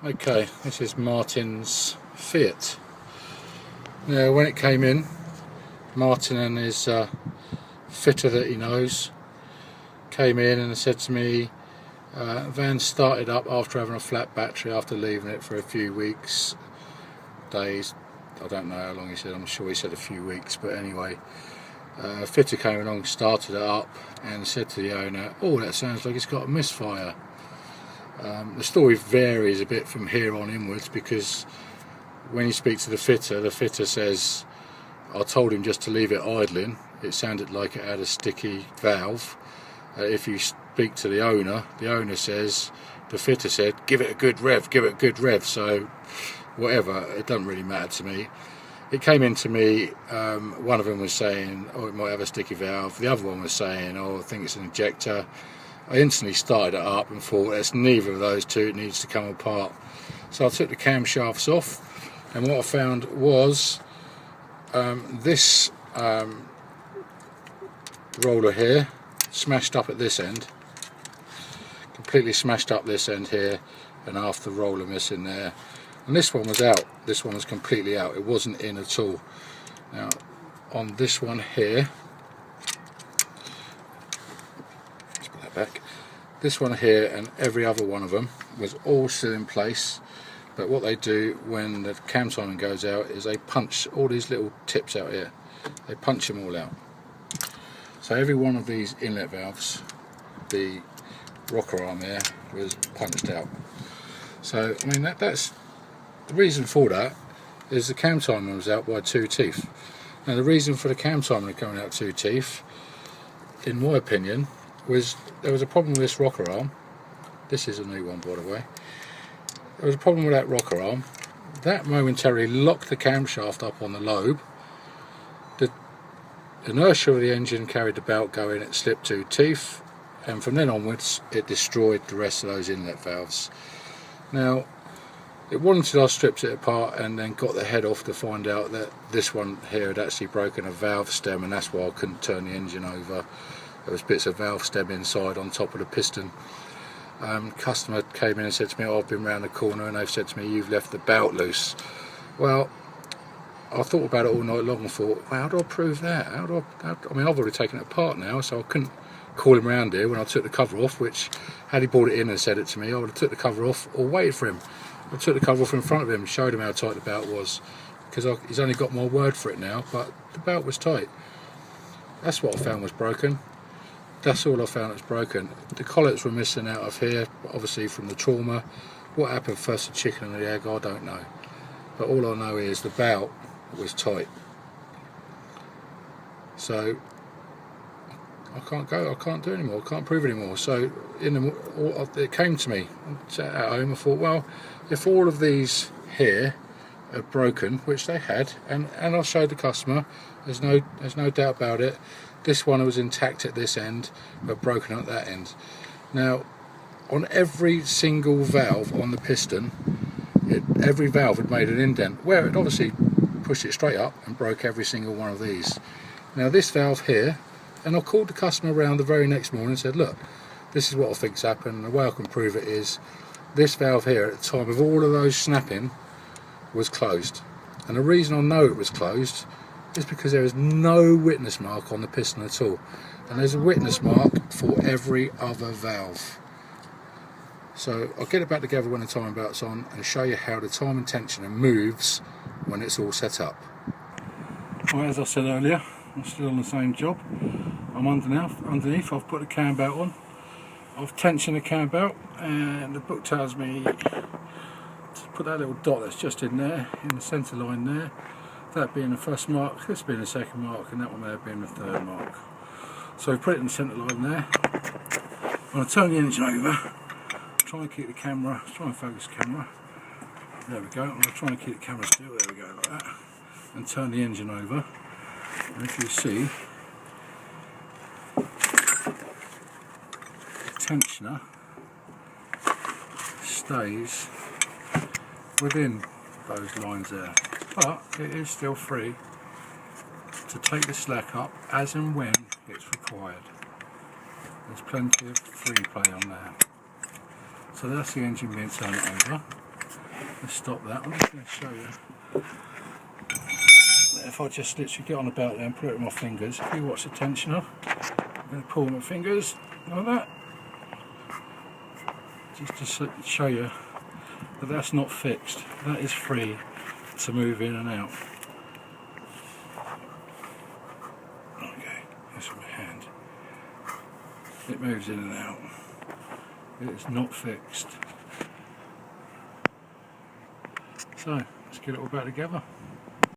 Okay, this is Martin's Fiat. Now, when it came in, Martin and his fitter that he knows came in and said to me, van started up after having a flat battery after leaving it for a few weeks, days, I don't know how long he said, I'm sure he said a few weeks, but anyway, fitter came along, started it up and said to the owner, oh, that sounds like it's got a misfire. The story varies a bit from here on inwards, because when you speak to the fitter says, I told him just to leave it idling. It sounded like it had a sticky valve. If you speak to the owner says, the fitter said, give it a good rev, give it a good rev. So whatever, it doesn't really matter to me. It came in to me, one of them was saying, oh, it might have a sticky valve. The other one was saying, oh, I think it's an injector. I instantly started it up and thought, it's neither of those two, it needs to come apart. So I took the camshafts off, and what I found was this roller here smashed up at this end, completely smashed up this end here, and half the roller missing there. And this one was out, this one was completely out, it wasn't in at all. Now on this one here, let's put that back, this one here and every other one of them was all still in place, but what they do when the cam timing goes out is they punch all these little tips out here, they punch them all out. So every one of these inlet valves, the rocker arm there, was punched out. So I mean that's the reason for that is the cam timer was out by 2 teeth. Now the reason for the cam timer going out 2 teeth, in my opinion, was there was a problem with this rocker arm. This is a new one, by the way. There was a problem with that rocker arm. That momentarily locked the camshaft up on the lobe. The inertia of the engine carried the belt going, it slipped 2 teeth, and from then onwards it destroyed the rest of those inlet valves. Now, it wasn't until I stripped it apart and then got the head off to find out that this one here had actually broken a valve stem, and that's why I couldn't turn the engine over. There was bits of valve stem inside on top of the piston. Customer came in and said to me, oh, I've been round the corner and they've said to me, you've left the belt loose. Well, I thought about it all night long and thought, well, how do I prove that? I mean, I've already taken it apart now, so I couldn't call him round here when I took the cover off, which, had he brought it in and said it to me, I would have took the cover off or waited for him. I took the cover off in front of him, showed him how tight the belt was, because he's only got my word for it now, but the belt was tight. That's what I found was broken. That's all I found that's broken. The collets were missing out of here, obviously from the trauma. What happened first, the chicken and the egg, I don't know. But all I know is the belt was tight. So I can't do it anymore, I can't prove it anymore. So it came to me at home, I thought, well, if all of these here are broken, which they had, and I showed the customer, there's no doubt about it, this one was intact at this end but broken at that end. Now on every single valve on the piston, every valve had made an indent where it obviously pushed it straight up and broke every single one of these. Now this valve here, and I called the customer around the very next morning and said, look, this is what I think's happened, and the way I can prove it is this valve here at the time of all of those snapping was closed. And the reason I know it was closed is because there is no witness mark on the piston at all, and there's a witness mark for every other valve. So I'll get it back together when the timing belt's on and show you how the timing tensioner moves when it's all set up. Well, as I said earlier, I'm still on the same job. I'm underneath, I've put the cam belt on, I've tensioned the cam belt, and the book tells me to put that little dot that's just in there, in the centre line there, that being the first mark, this being the second mark, and that one there being the third mark. So we put it in the centre line there. I'm going to turn the engine over, try and keep the camera, try and focus the camera, there we go, I'm going to try and keep the camera still, there we go, like that, and turn the engine over, and if you see, the tensioner stays within those lines there, but it is still free to take the slack up as and when it's required. There's plenty of free play on there. So that's the engine being turned over. let's stop that. I'm just going to show you. If I just literally get on the belt there and put it with my fingers, if you watch the tensioner, I'm going to pull my fingers like that, just to show you that that's not fixed. That is free to move in and out. Okay, that's with my hand. It moves in and out. It is not fixed. So let's get it all back together.